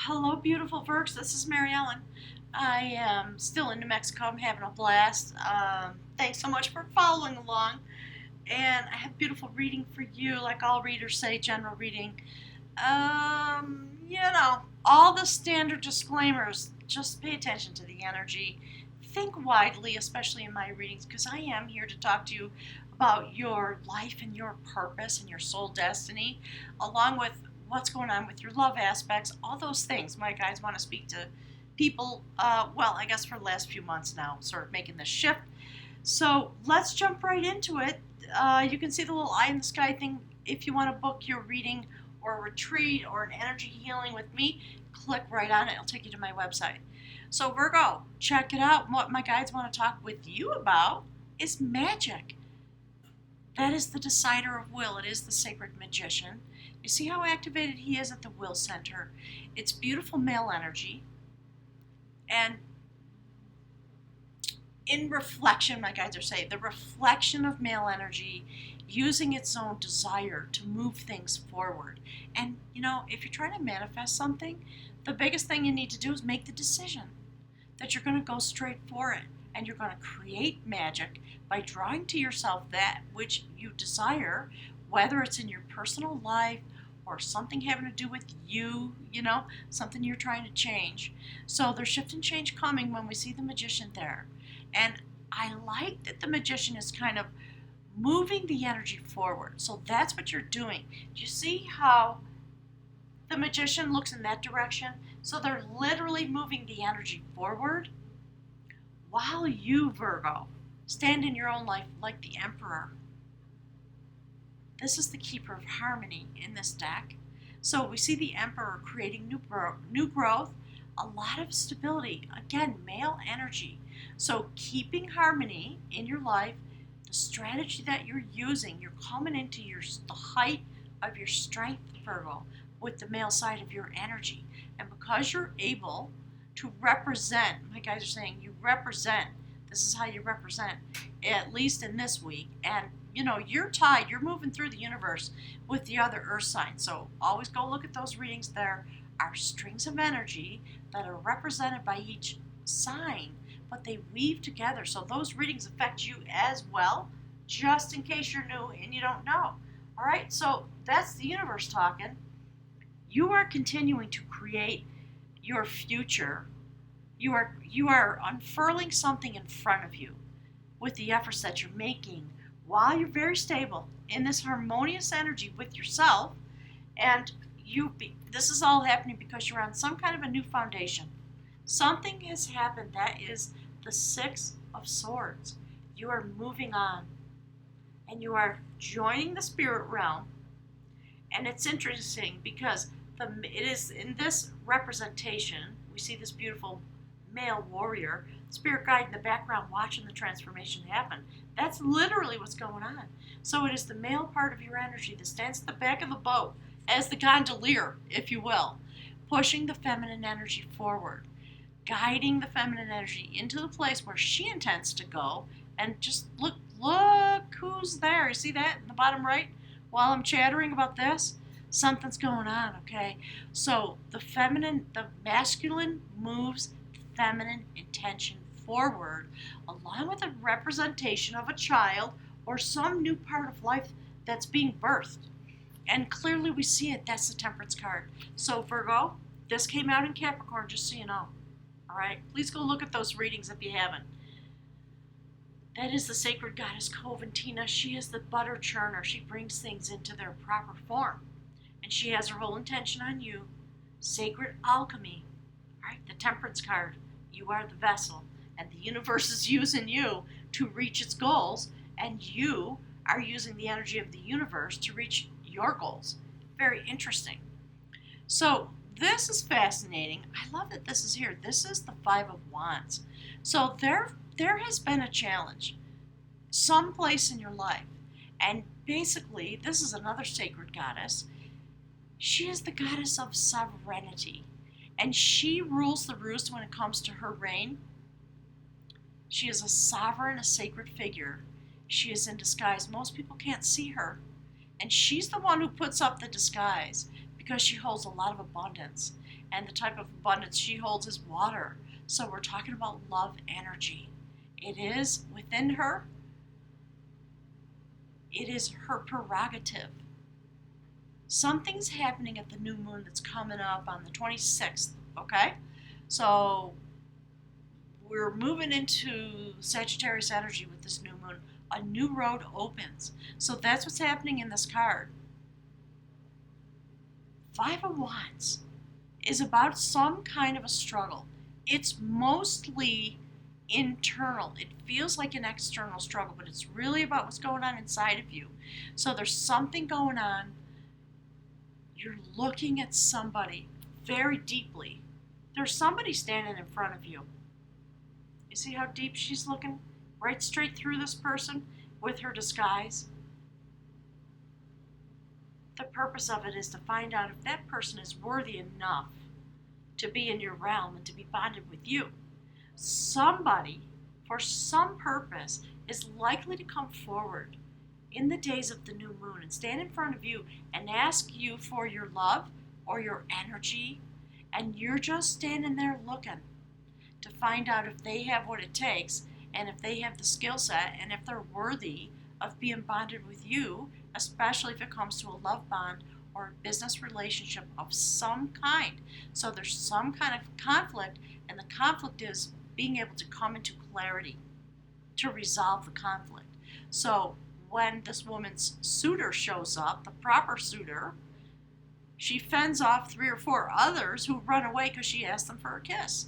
Hello, beautiful Virgs. This is Mary Ellen. I am still in New Mexico. I'm having a blast. Thanks so much for following along. And I have beautiful reading for you, like all readers say, general reading. All the standard disclaimers. Just pay attention to the energy. Think widely, especially in my readings, because I am here to talk to you about your life and your purpose and your soul destiny, along with what's going on with your love aspects, all those things. My guides want to speak to people, I guess for the last few months now, sort of making this shift. So let's jump right into it. You can see the little eye in the sky thing. If you want to book your reading or a retreat or an energy healing with me, click right on it. It'll take you to my website. So Virgo, check it out. What my guides want to talk with you about is magic. That is the decider of will. It is the sacred magician. You see how activated he is at the will center. It's beautiful male energy. And in reflection, my guides are saying, the reflection of male energy using its own desire to move things forward. And, if you're trying to manifest something, the biggest thing you need to do is make the decision that you're going to go straight for it. And you're going to create magic by drawing to yourself that which you desire, whether it's in your personal life or something having to do with you, something you're trying to change. So there's shift and change coming when we see the magician there. And I like that the magician is kind of moving the energy forward. So that's what you're doing. Do you see how the magician looks in that direction? So they're literally moving the energy forward while you, Virgo, stand in your own life like the emperor. This is the keeper of harmony in this deck. So we see the emperor creating new growth, a lot of stability. Again, male energy. So keeping harmony in your life, the strategy that you're using, you're coming into the height of your strength, Virgo, with the male side of your energy. And because you're able to represent, my guys are saying you represent, this is how you represent, at least in this week. And you're tied, you're moving through the universe with the other earth signs. So always go look at those readings. There are strings of energy that are represented by each sign, but they weave together. So those readings affect you as well, just in case you're new and you don't know. All right, so that's the universe talking. You are continuing to create your future. You are unfurling something in front of you with the efforts that you're making while you're very stable in this harmonious energy with yourself. And this is all happening because you're on some kind of a new foundation. Something has happened. That is the Six of Swords. You are moving on and you are joining the spirit realm. And it's interesting because it is in this representation, we see this beautiful male warrior, spirit guide in the background watching the transformation happen. That's literally what's going on. So it is the male part of your energy that stands at the back of the boat as the gondolier, if you will, pushing the feminine energy forward, guiding the feminine energy into the place where she intends to go. And just look who's there. You see that in the bottom right? While I'm chattering about this, something's going on, okay? So the masculine moves feminine intention forward, along with a representation of a child or some new part of life that's being birthed. And clearly we see it. That's the Temperance card. So Virgo, this came out in Capricorn, just so you know. All right? Please go look at those readings if you haven't. That is the sacred goddess Coventina. She is the butter churner. She brings things into their proper form. And she has her whole intention on you. Sacred alchemy. All right? The Temperance card. You are the vessel. And the universe is using you to reach its goals. And you are using the energy of the universe to reach your goals. Very interesting. So this is fascinating. I love that this is here. This is the Five of Wands. So there has been a challenge someplace in your life. And basically, this is another sacred goddess. She is the goddess of sovereignty. And she rules the roost when it comes to her reign. She is a sovereign, a sacred figure. She is in disguise. Most people can't see her. And she's the one who puts up the disguise because she holds a lot of abundance. And the type of abundance she holds is water. So we're talking about love energy. It is within her. It is her prerogative. Something's happening at the new moon that's coming up on the 26th, okay? So we're moving into Sagittarius energy with this new moon. A new road opens. So that's what's happening in this card. Five of Wands is about some kind of a struggle. It's mostly internal. It feels like an external struggle, but it's really about what's going on inside of you. So there's something going on. You're looking at somebody very deeply. There's somebody standing in front of you. You see how deep she's looking? Right straight through this person with her disguise. The purpose of it is to find out if that person is worthy enough to be in your realm and to be bonded with you. Somebody, for some purpose, is likely to come forward in the days of the new moon and stand in front of you and ask you for your love or your energy, and you're just standing there looking to find out if they have what it takes and if they have the skill set and if they're worthy of being bonded with you, especially if it comes to a love bond or a business relationship of some kind. So there's some kind of conflict, and the conflict is being able to come into clarity to resolve the conflict. So when this woman's suitor shows up, the proper suitor, she fends off 3 or 4 others who run away because she asked them for a kiss.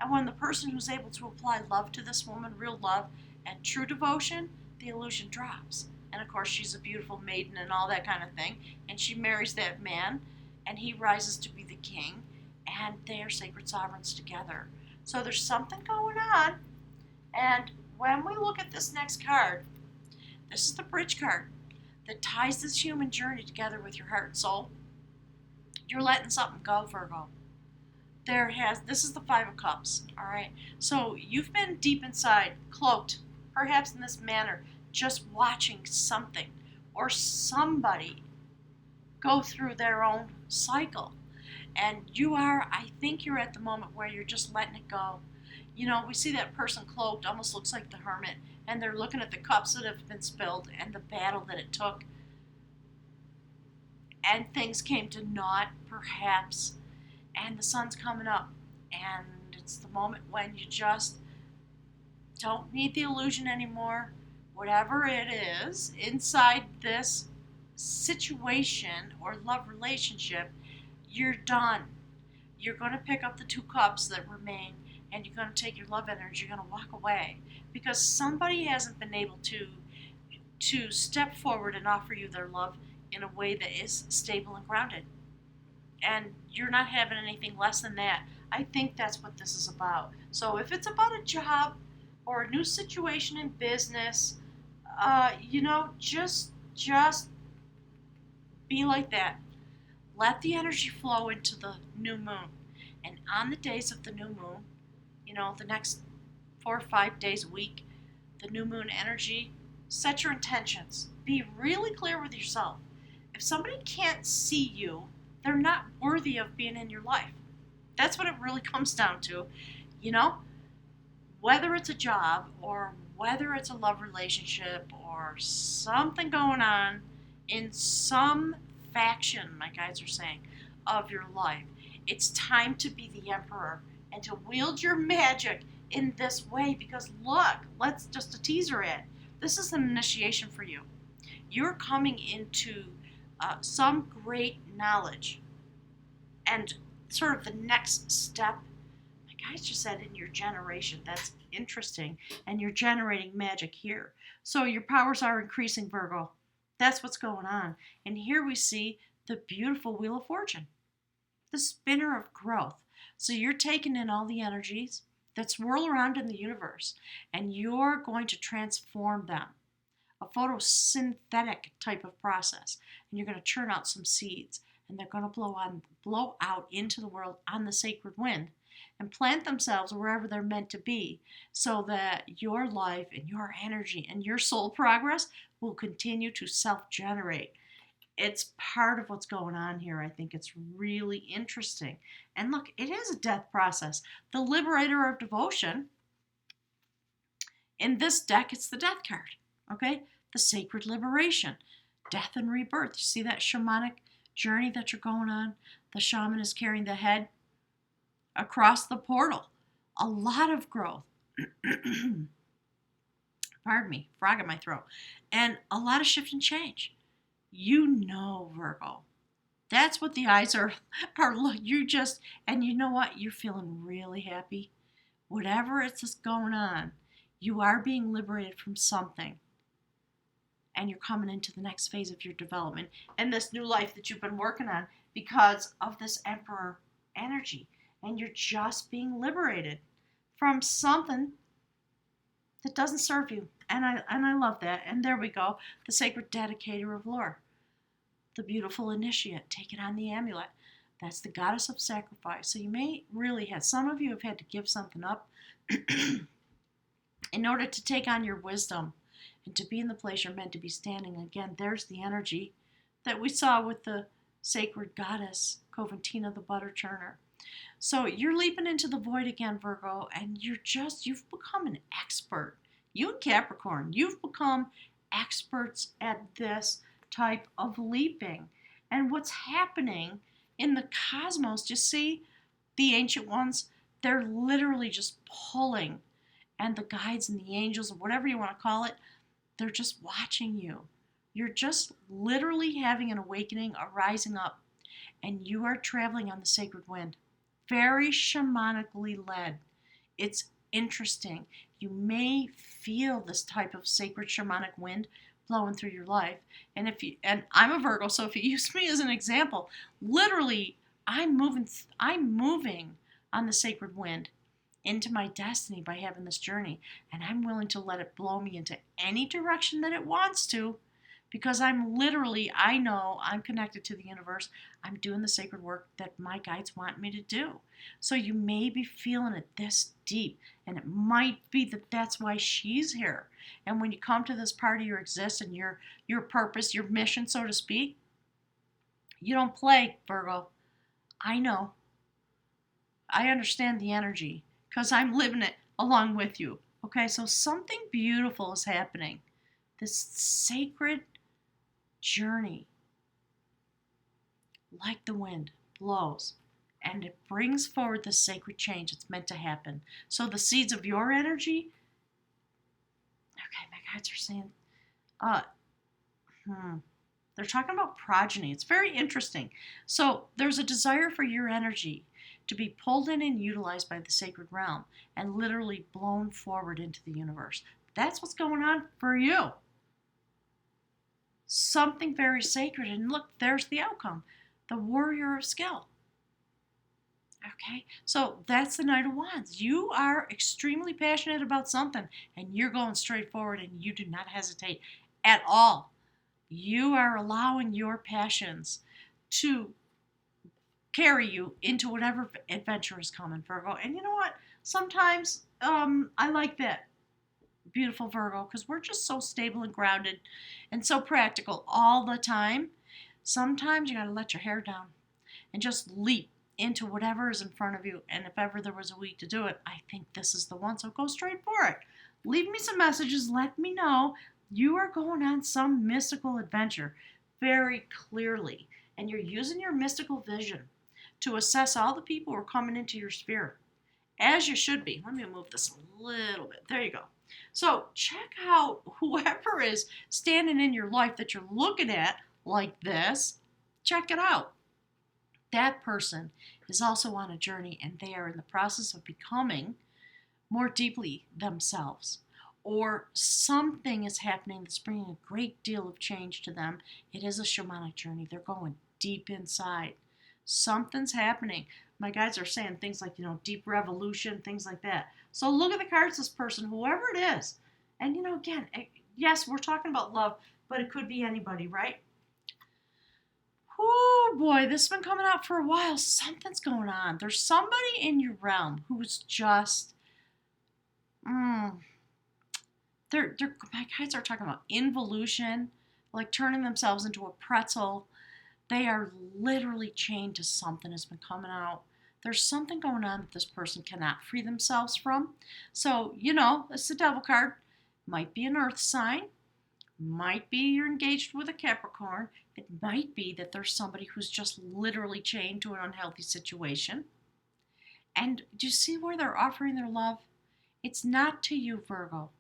And when the person who's able to apply love to this woman, real love and true devotion, the illusion drops. And of course, she's a beautiful maiden and all that kind of thing. And she marries that man, and he rises to be the king, and they are sacred sovereigns together. So there's something going on. And when we look at this next card, this is the bridge card that ties this human journey together with your heart and soul. You're letting something go, Virgo. This is the 5 of Cups, all right? So you've been deep inside, cloaked, perhaps in this manner, just watching something or somebody go through their own cycle. And I think you're at the moment where you're just letting it go. You know, we see that person cloaked, almost looks like the hermit, and they're looking at the cups that have been spilled and the battle that it took. And things came to naught, perhaps, and the sun's coming up. And it's the moment when you just don't need the illusion anymore. Whatever it is inside this situation or love relationship, you're done. You're going to pick up the 2 cups that remain, and you're going to take your love energy, you're going to walk away, because somebody hasn't been able to step forward and offer you their love in a way that is stable and grounded. And you're not having anything less than that. I think that's what this is about. So if it's about a job or a new situation in business, just be like that. Let the energy flow into the new moon. And on the days of the new moon, the next 4 or 5 days a week, the new moon energy, set your intentions. Be really clear with yourself. If somebody can't see you, they're not worthy of being in your life. That's what it really comes down to. Whether it's a job or whether it's a love relationship or something going on in some faction, my guides are saying, of your life, it's time to be the emperor and to wield your magic in this way, because look, let's just a teaser it. This is an initiation for you. You're coming into some great knowledge and sort of the next step. My guys just said in your generation. That's interesting. And you're generating magic here. So your powers are increasing, Virgo. That's what's going on. And here we see the beautiful Wheel of Fortune, the spinner of growth. So you're taking in all the energies that swirl around in the universe, and you're going to transform them. A photosynthetic type of process. And you're going to churn out some seeds, and they're going to blow out into the world on the sacred wind and plant themselves wherever they're meant to be, so that your life and your energy and your soul progress will continue to self-generate. It's part of what's going on here. I think it's really interesting. And look, it is a death process. The Liberator of Devotion, in this deck, it's the Death card. Okay? The Sacred Liberation, death and rebirth. You see that shamanic journey that you're going on? The shaman is carrying the head across the portal. A lot of growth. Pardon me, frog in my throat. And a lot of shift and change. You know, Virgo. That's what the eyes are look. You just, and you know what? You're feeling really happy. Whatever is going on, you are being liberated from something. And you're coming into the next phase of your development and this new life that you've been working on because of this Emperor energy. And you're just being liberated from something that doesn't serve you. And I love that. And there we go. The Sacred Dedicator of Lore. The beautiful initiate taking on the amulet. That's the goddess of sacrifice. So you may really have, some of you have had to give something up in order to take on your wisdom and to be in the place you're meant to be standing. Again, there's the energy that we saw with the sacred goddess, Coventina the butter churner. So you're leaping into the void again, Virgo, and you've become an expert. You and Capricorn, you've become experts at this type of leaping. And what's happening in the cosmos, you see, the ancient ones, they're literally just pulling, and the guides and the angels, or whatever you want to call it, they're just watching you. You're just literally having an awakening, a rising up, and you are traveling on the sacred wind. Very shamanically led. It's interesting. You may feel this type of sacred shamanic wind flowing through your life. And I'm a Virgo, so if you use me as an example, literally I'm moving on the sacred wind into my destiny by having this journey, and I'm willing to let it blow me into any direction that it wants to, because I know I'm connected to the universe. I'm doing the sacred work that my guides want me to do. So you may be feeling it this deep, and it might be that that's why she's here. And when you come to this part of your existence and your purpose, your mission, so to speak, you don't play, Virgo. I know. I understand the energy because I'm living it along with you. Okay, so something beautiful is happening. This sacred journey, like the wind, blows, and it brings forward the sacred change that's meant to happen. So the seeds of your energy, okay, my guides are saying, they're talking about progeny. It's very interesting. So there's a desire for your energy to be pulled in and utilized by the sacred realm and literally blown forward into the universe. That's what's going on for you. Something very sacred. And look, there's the outcome. The warrior of skill. Okay, so that's the Knight of Wands. You are extremely passionate about something, and you're going straight forward, and you do not hesitate at all. You are allowing your passions to carry you into whatever adventure is coming, Virgo. And you know what? Sometimes I like that, beautiful Virgo, because we're just so stable and grounded and so practical all the time. Sometimes you got to let your hair down and just leap into whatever is in front of you. And if ever there was a week to do it, I think this is the one. So go straight for it. Leave me some messages. Let me know you are going on some mystical adventure very clearly. And you're using your mystical vision to assess all the people who are coming into your sphere, as you should be. Let me move this a little bit. There you go. So check out whoever is standing in your life that you're looking at like this. Check it out. That person is also on a journey, and they are in the process of becoming more deeply themselves. Or something is happening that's bringing a great deal of change to them. It is a shamanic journey. They're going deep inside. Something's happening. My guides are saying things like, deep revolution, things like that. So look at the cards, this person, whoever it is. And, again, yes, we're talking about love, but it could be anybody, right? Oh boy, this has been coming out for a while. Something's going on. There's somebody in your realm who's just, my guides are talking about involution, like turning themselves into a pretzel. They are literally chained to something that's been coming out. There's something going on that this person cannot free themselves from. So, it's the devil card. Might be an earth sign. Might be you're engaged with a Capricorn. It might be that there's somebody who's just literally chained to an unhealthy situation. And do you see where they're offering their love? It's not to you, Virgo.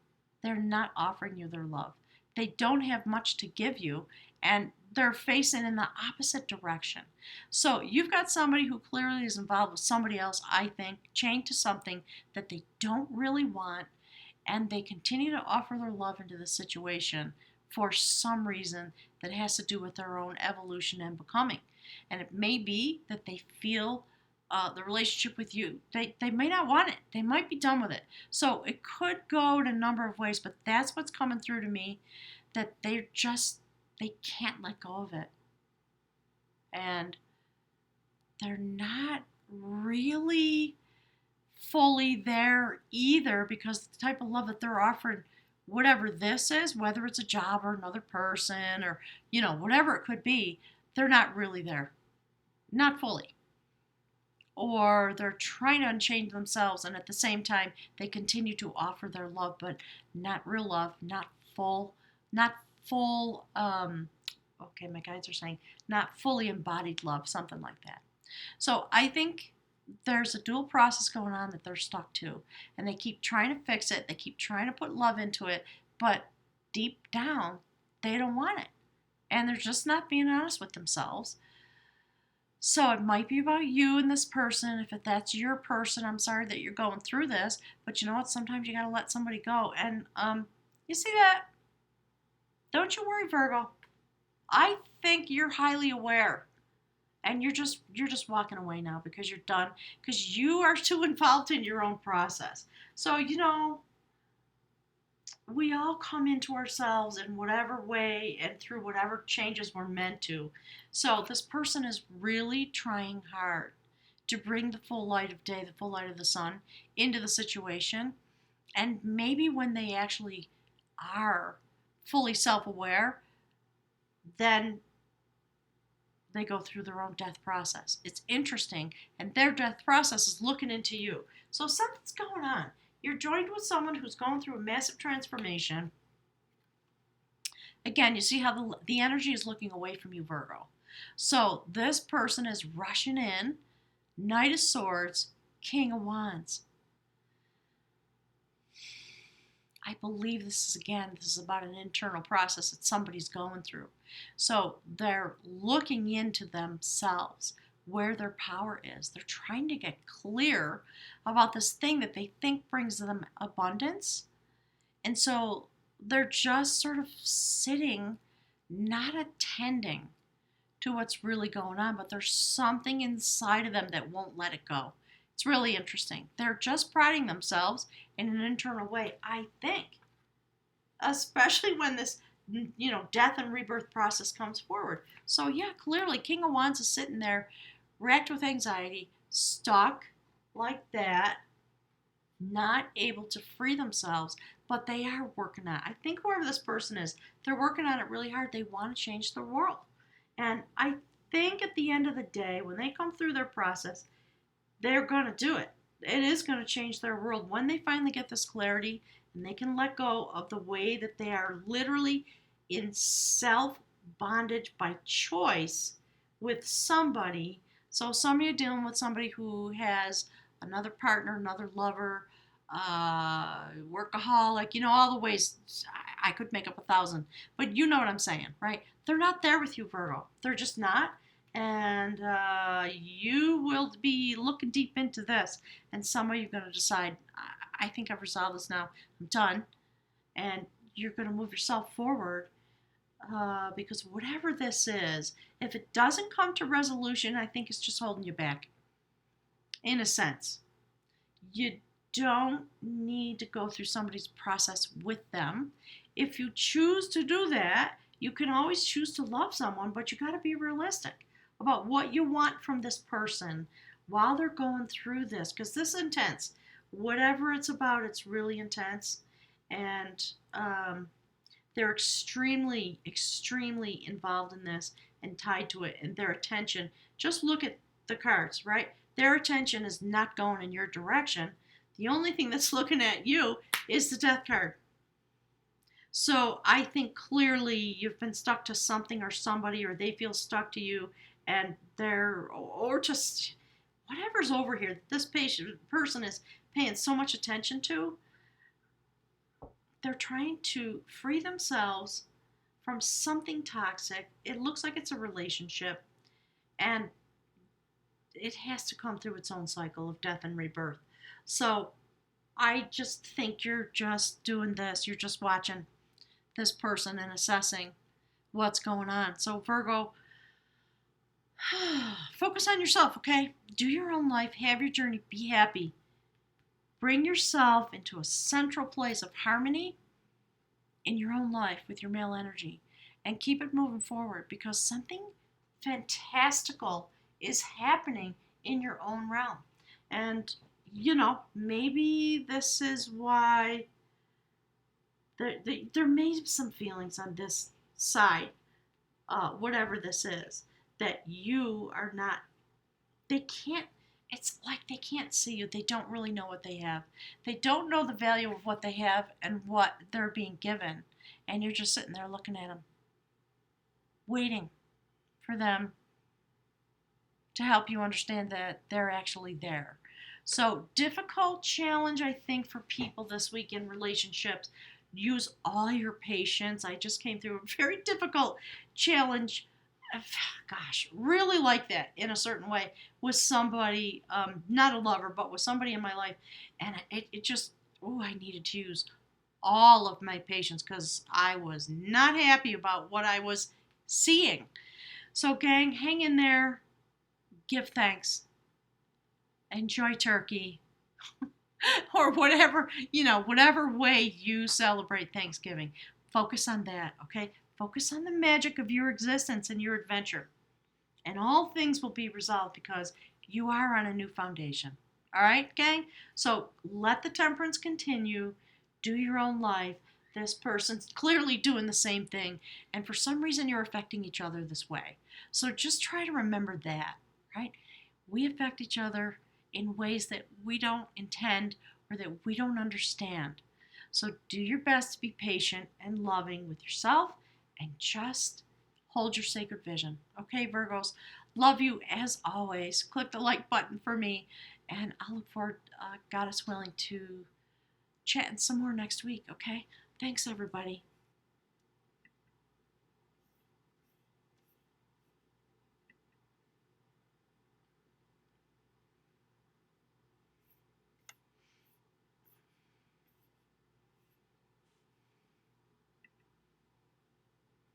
They're not offering you their love. They don't have much to give you, and they're facing in the opposite direction. So you've got somebody who clearly is involved with somebody else, I think, chained to something that they don't really want, and they continue to offer their love into the situation for some reason that has to do with their own evolution and becoming. And it may be that they feel the relationship with you. They may not want it. They might be done with it. So it could go in a number of ways, but that's what's coming through to me, that they can't let go of it. And they're not really fully there either, because the type of love that they're offering, whatever this is, whether it's a job or another person or, whatever it could be, they're not really there. Not fully. Or they're trying to unchain themselves, and at the same time, they continue to offer their love, but not real love, not full, okay, my guides are saying, not fully embodied love, something like that. So I think there's a dual process going on that they're stuck to, and they keep trying to fix it, they keep trying to put love into it, but deep down, they don't want it. And they're just not being honest with themselves. So it might be about you and this person. If that's your person, I'm sorry that you're going through this, but you know what? Sometimes you got to let somebody go. And you see that? Don't you worry, Virgo. I think you're highly aware, and you're just walking away now because you're done, because you are too involved in your own process. So we all come into ourselves in whatever way and through whatever changes we're meant to. So this person is really trying hard to bring the full light of day, the full light of the sun into the situation. And maybe when they actually are fully self-aware, then they go through their own death process. It's interesting. And their death process is looking into you. So something's going on. You're joined with someone who's going through a massive transformation. Again, you see how the energy is looking away from you, Virgo. So this person is rushing in. Knight of Swords, King of Wands. I believe this is about an internal process that somebody's going through. So they're looking into themselves, where their power is. They're trying to get clear about this thing that they think brings them abundance. And so they're just sort of sitting, not attending to what's really going on, but there's something inside of them that won't let it go. It's really interesting. They're just priding themselves in an internal way, I think. Especially when this, death and rebirth process comes forward. So yeah, clearly King of Wands is sitting there, wrecked with anxiety, stuck like that, not able to free themselves, but they are working on it. I think whoever this person is, they're working on it really hard. They want to change the world. And I think at the end of the day, when they come through their process, they're going to do it. It is going to change their world when they finally get this clarity and they can let go of the way that they are literally in self-bondage by choice with somebody. So some of you are dealing with somebody who has another partner, another lover, workaholic, all the ways. I could make up 1,000, but you know what I'm saying, right? They're not there with you, Virgo. They're just not. And you will be looking deep into this. And some of you are going to decide, I think I've resolved this now. I'm done. And you're going to move yourself forward because whatever this is, if it doesn't come to resolution, I think it's just holding you back. In a sense. You don't need to go through somebody's process with them. If you choose to do that, you can always choose to love someone, but you got to be realistic about what you want from this person while they're going through this, because this is intense. Whatever it's about, it's really intense. And They're extremely, extremely involved in this and tied to it, and their attention. Just look at the cards, right? Their attention is not going in your direction. The only thing that's looking at you is the death card. So I think clearly you've been stuck to something or somebody, or they feel stuck to you, and or just whatever's over here that this person is paying so much attention to. They're trying to free themselves from something toxic. It looks like it's a relationship, and it has to come through its own cycle of death and rebirth. So I just think you're just doing this. You're just watching this person and assessing what's going on. So, Virgo, focus on yourself, okay? Do your own life, have your journey, be happy. Bring yourself into a central place of harmony in your own life with your male energy and keep it moving forward, because something fantastical is happening in your own realm. And, maybe this is why there may be some feelings on this side, whatever this is, that you are not, they can't, it's like they can't see you. They don't really know what they have. They don't know the value of what they have and what they're being given. And you're just sitting there looking at them, waiting for them to help you understand that they're actually there. So, difficult challenge, I think, for people this week in relationships. Use all your patience. I just came through a very difficult challenge. Gosh, really like that in a certain way with somebody, not a lover, but with somebody in my life. And it just, I needed to use all of my patience because I was not happy about what I was seeing. So, gang, hang in there. Give thanks. Enjoy turkey. Or whatever, whatever way you celebrate Thanksgiving. Focus on that, okay? Focus on the magic of your existence and your adventure. And all things will be resolved because you are on a new foundation. All right, gang? So let the temperance continue. Do your own life. This person's clearly doing the same thing. And for some reason, you're affecting each other this way. So just try to remember that, right? We affect each other in ways that we don't intend or that we don't understand. So do your best to be patient and loving with yourself and just hold your sacred vision. Okay, Virgos? Love you as always. Click the like button for me, and I'll look forward, Goddess willing, to chatting some more next week. Okay? Thanks, everybody.